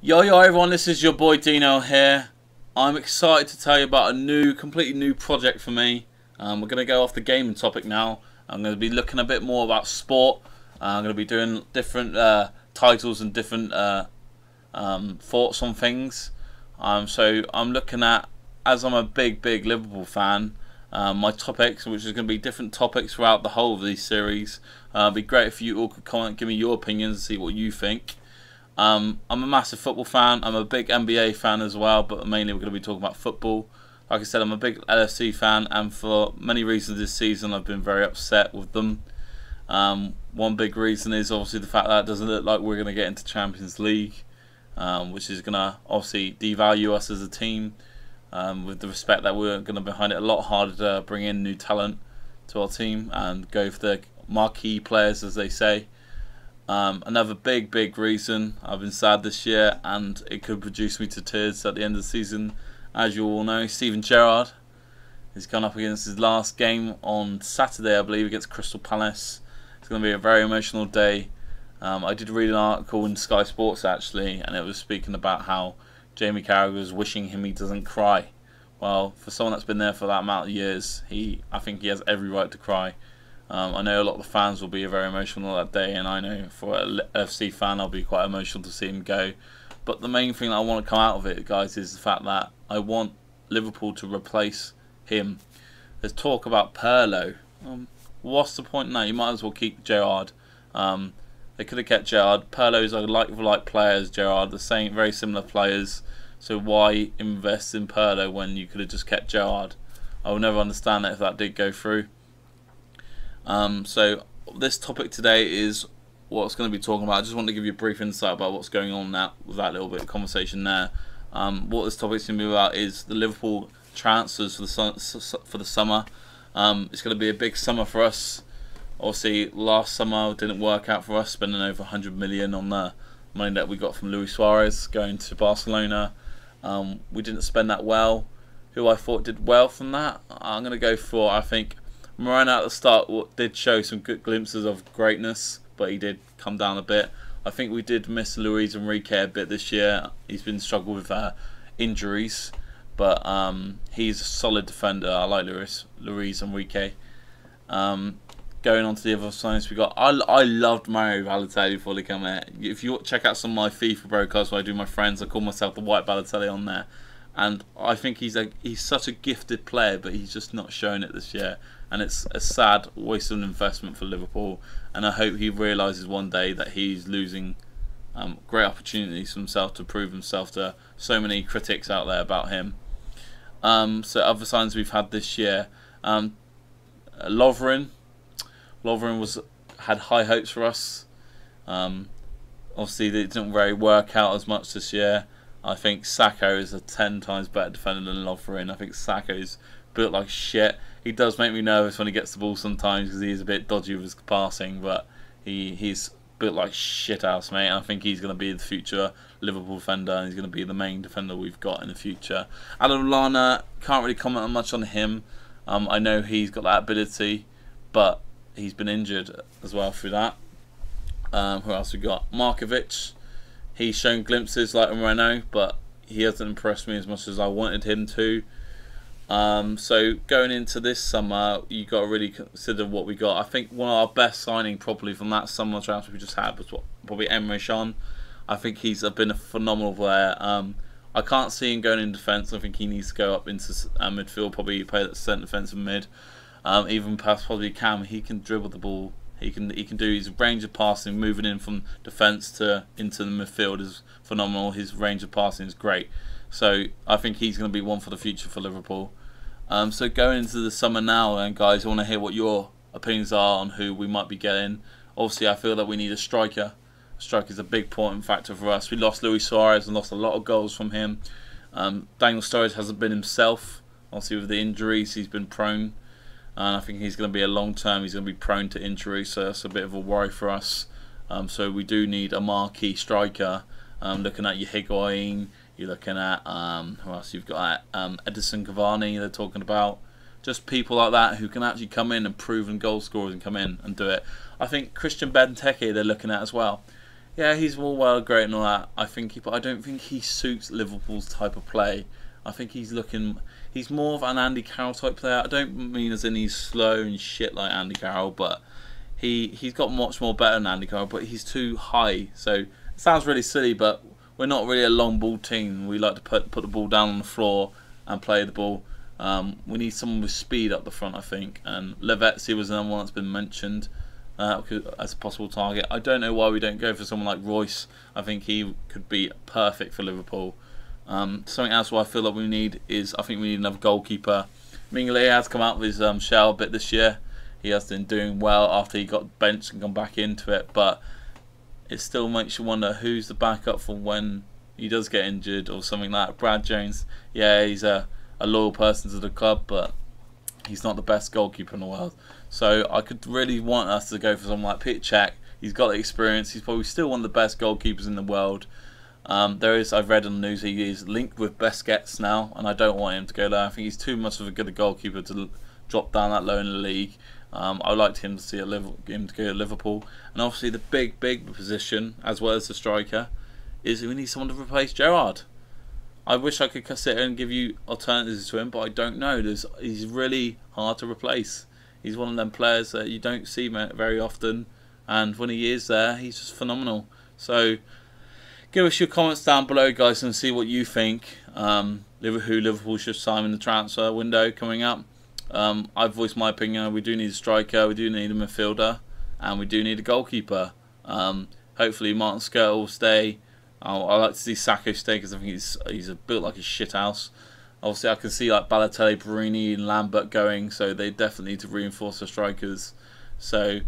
Yo everyone, this is your boy Dino here. I'm excited to tell you about a completely new project for me. We're going to go off the gaming topic now. I'm going to be looking a bit more about sport. I'm going to be doing different titles and different thoughts on things. So I'm looking at, as I'm a big Liverpool fan, my topics, which is going to be different topics throughout the whole of these series. It'd be great if you all could comment, give me your opinions, and see what you think. I'm a massive football fan. I'm a big NBA fan as well, but mainly we're going to be talking about football. Like I said, I'm a big LFC fan, and for many reasons this season I've been very upset with them. One big reason is obviously the fact that it doesn't look like we're going to get into Champions League, which is going to obviously devalue us as a team, with the respect that we're going to behind it a lot harder to bring in new talent to our team and go for the marquee players, as they say. Another big reason I've been sad this year, and it could reduce me to tears at the end of the season. As you all know, Steven Gerrard has gone up against his last game on Saturday, I believe, against Crystal Palace. It's going to be a very emotional day. I did read an article in Sky Sports actually, and it was speaking about how Jamie Carragher was wishing him he doesn't cry. Well, for someone that's been there for that amount of years, I think he has every right to cry. I know a lot of the fans will be very emotional that day, and I know for an FC fan I'll be quite emotional to see him go. But the main thing that I want to come out of it, guys, is the fact that I want Liverpool to replace him. There's talk about Pirlo. What's the point now? You might as well keep Gerrard. They could have kept Gerrard. Pirlo's are like players, Gerrard, the same, very similar players. So why invest in Pirlo when you could have just kept Gerrard? I will never understand that if that did go through. So this topic today is what's going to be talking about. I just want to give you a brief insight about what's going on now with that little bit of conversation there. What this topic is going to be about is the Liverpool transfers for the summer. It's going to be a big summer for us. Obviously, last summer didn't work out for us, spending over 100 million on the money that we got from Luis Suarez going to Barcelona. We didn't spend that well. Who I thought did well from that, I'm going to go for, I think, Moreno at the start did show some good glimpses of greatness, but he did come down a bit. I think we did miss Luis Enrique a bit this year. He's been struggling with injuries, but he's a solid defender. I like Luis Enrique. Going on to the other signings we got, I loved Mario Balotelli before they come here. If you check out some of my FIFA broadcasts where I do my friends, I call myself the White Balotelli on there. And I think he's such a gifted player, but he's just not showing it this year. And it's a sad waste of an investment for Liverpool. And I hope he realises one day that he's losing great opportunities for himself to prove himself to so many critics out there about him. So other signs we've had this year, Lovren had high hopes for us. Obviously, it didn't really work out as much this year. I think Sacco is a 10 times better defender than Lovren. I think Sacco's built like shit. He does make me nervous when he gets the ball sometimes because he's a bit dodgy with his passing, but he's built like shit house, mate. And I think he's going to be the future Liverpool defender, and he's going to be the main defender we've got in the future. Adam Lallana, can't really comment on much on him. I know he's got that ability, but he's been injured as well through that. Who else we got? Markovic. He's shown glimpses like Moreno, but he hasn't impressed me as much as I wanted him to. So going into this summer, you got to really consider what we got. I think one of our best signing probably from that summer transfer we just had was probably Emre Can. I think he's been a phenomenal player. I can't see him going in defence. I think he needs to go up into midfield, probably play that centre defensive mid. Even perhaps probably Cam. He can dribble the ball. He can do his range of passing, moving in from defence into the midfield is phenomenal. His range of passing is great. So I think he's going to be one for the future for Liverpool. So going into the summer now, and guys, I want to hear what your opinions are on who we might be getting. Obviously, I feel that we need a striker. A striker is a big important factor for us. We lost Luis Suarez and lost a lot of goals from him. Daniel Sturridge hasn't been himself. Obviously, with the injuries, he's been prone. And I think he's going to be a long term. He's going to be prone to injury, so that's a bit of a worry for us. So we do need a marquee striker. Looking at your Higuain, you're looking at who else you've got? Edison Cavani. They're talking about just people like that who can actually come in and proven goal scorers and come in and do it. I think Christian Benteke they're looking at as well. Yeah, he's all well, great and all that. I think, but I don't think he suits Liverpool's type of play. I think he's more of an Andy Carroll type player. I don't mean as in he's slow and shit like Andy Carroll, but he's got much more better than Andy Carroll. But he's too high. So it sounds really silly, but we're not really a long ball team. We like to put the ball down on the floor and play the ball. We need someone with speed up the front, I think. And Liverpool was another one that's been mentioned as a possible target. I don't know why we don't go for someone like Royce. I think he could be perfect for Liverpool. Something else I feel like we need is, I think we need another goalkeeper. Mingele has come out with his shell a bit this year. He has been doing well after he got benched and gone back into it, but it still makes you wonder who's the backup for when he does get injured or something like that. Brad Jones, yeah, he's a loyal person to the club, but he's not the best goalkeeper in the world. So I could really want us to go for someone like Petr Cech. He's got the experience. He's probably still one of the best goalkeepers in the world. I've read on the news he is linked with Busquets now, and I don't want him to go there. I think he's too much of a good goalkeeper to drop down that low in the league. I liked him to see him to go to Liverpool. And obviously the big position, as well as the striker, is we need someone to replace Gerrard. I wish I could sit here and give you alternatives to him, but I don't know. He's really hard to replace. He's one of them players that you don't see very often, and when he is there, he's just phenomenal. So give us your comments down below, guys, and see what you think. Who Liverpool should sign in the transfer window coming up. I've voiced my opinion. We do need a striker, we do need a midfielder, and we do need a goalkeeper. Hopefully Martin Skirtle will stay. I like to see Sacco stay because I think he's built like a shithouse. Obviously, I can see like Balotelli, Barini, and Lambert going, so they definitely need to reinforce the strikers. So,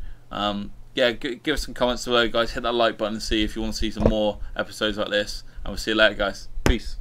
yeah, give us some comments below, guys. Hit that like button and see if you want to see some more episodes like this. And we'll see you later, guys. Peace.